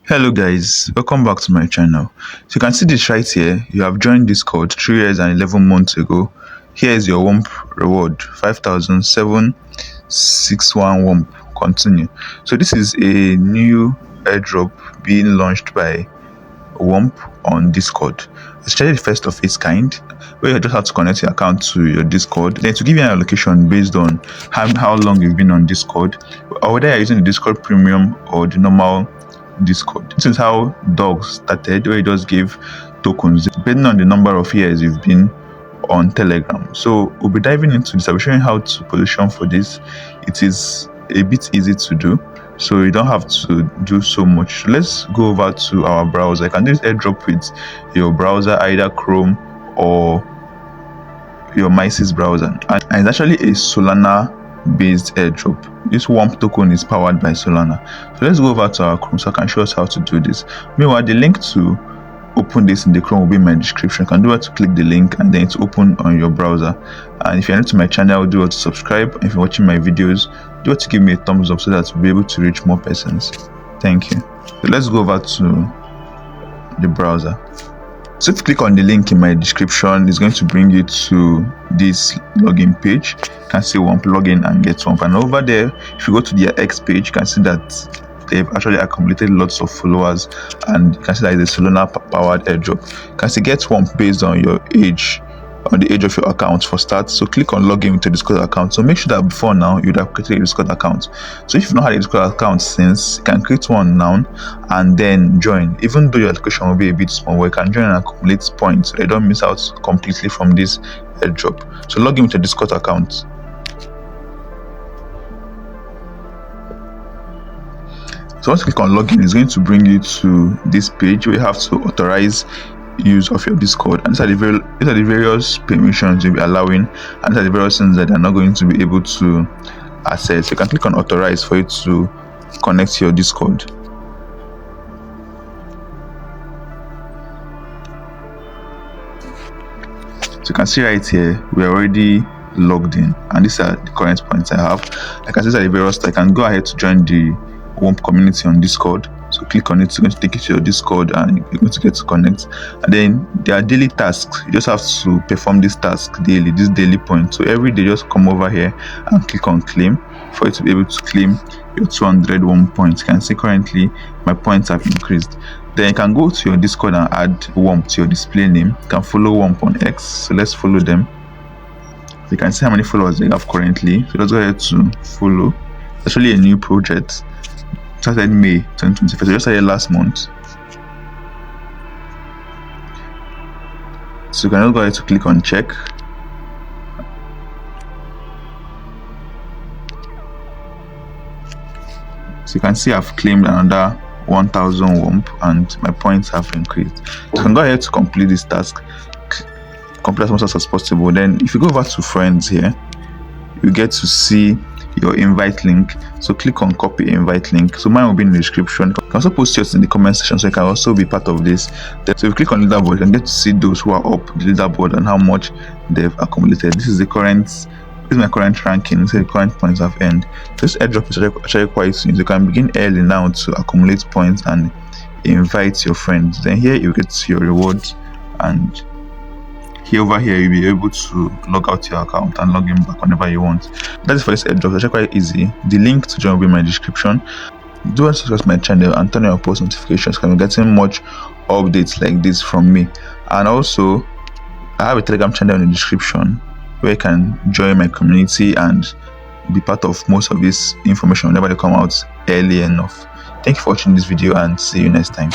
Hello guys, welcome back to my channel. So you can see this right here. You have joined Discord 3 years and 11 months ago. Here is your WUMP reward, 5,761 WUMP. Continue. So this is a new airdrop being launched by WUMP on Discord. It's actually the first of its kind, where you just have to connect your account to your Discord. Then to give you an allocation based on how long you've been on Discord, or whether you're using the Discord Premium or the normal Discord. This is how dogs started, where you just give tokens depending on the number of years you've been on Telegram. So we'll be diving into this. I'll be showing how to position for this. It is a bit easy to do, so you don't have to do so much. So let's go over to our browser. You can do this airdrop with your browser, either Chrome or your Mises browser, and it's actually a Solana based airdrop. This WUMP token is powered by Solana. So let's go over to our Chrome so I can show us how to do this. Meanwhile, the link to open this in the Chrome will be in my description. You can do it to click the link and then it's open on your browser. And if you're new to my channel, do it to subscribe. And if you're watching my videos, do it to give me a thumbs up so that we'll be able to reach more persons. Thank you. So let's go over to the browser. So if you click on the link in my description, it's going to bring you to this login page. You can see WUMP login and get WUMP. And over there, if you go to their X page, you can see that they've actually accumulated lots of followers, and you can see that it's a Solana powered airdrop. You can see get WUMP based on your age, on the age of your account for start. So click on login with your Discord account. So make sure that before now you'd have created a Discord account. So if you've not had a Discord account since, you can create one now and then join. Even though your allocation will be a bit small, you can join and accumulate points so they don't miss out completely from this airdrop. So log in with your Discord account. So once you click on login, it's going to bring you to this page where you have to authorize use of your Discord, and these are the various permissions you'll be allowing, and these are the various things that they're not going to be able to access. You can click on authorize for you to connect to your Discord. So you can see right here we're already logged in, and these are the current points I have. Like I said, these are the various. I can go ahead to join the WUMP community on Discord. So click on it. It's going to take you to your Discord and you're going to get to connect. And then there are daily tasks. You just have to perform this task daily, this daily point. So every day just come over here and click on claim for you to be able to claim your 200 WUMP points. You can see currently my points have increased. Then you can go to your Discord and add WUMP to your display name. You can follow WUMP on X. So let's follow them. So you can see how many followers they have currently. So let's go ahead to follow. It's actually a new project. Started May 2025, so just started last month. So you can go ahead to click on check. So you can see I've claimed another 1000 WUMP and my points have increased. So you can go ahead to complete this task, complete as much as possible. Then if you go over to friends here, you get to see your invite link. So click on copy invite link. So mine will be in the description. You can also post yours in the comment section so you can also be part of this. So if you click on leaderboard, you can get to see those who are up the leaderboard and how much they've accumulated. This is my current ranking. So the current points I've earned. This airdrop is actually quite soon. So you can begin early now to accumulate points and invite your friends. Then here you get your rewards, and over here you'll be able to log out your account and log in back whenever you want. That is for this airdrop. It's actually quite easy. The link to join will be in my description. Do subscribe to my channel and turn on your post notifications because I'm getting much updates like this from me. And also I have a Telegram channel in the description where you can join my community and be part of most of this information whenever they come out early enough. Thank you for watching this video and see you next time.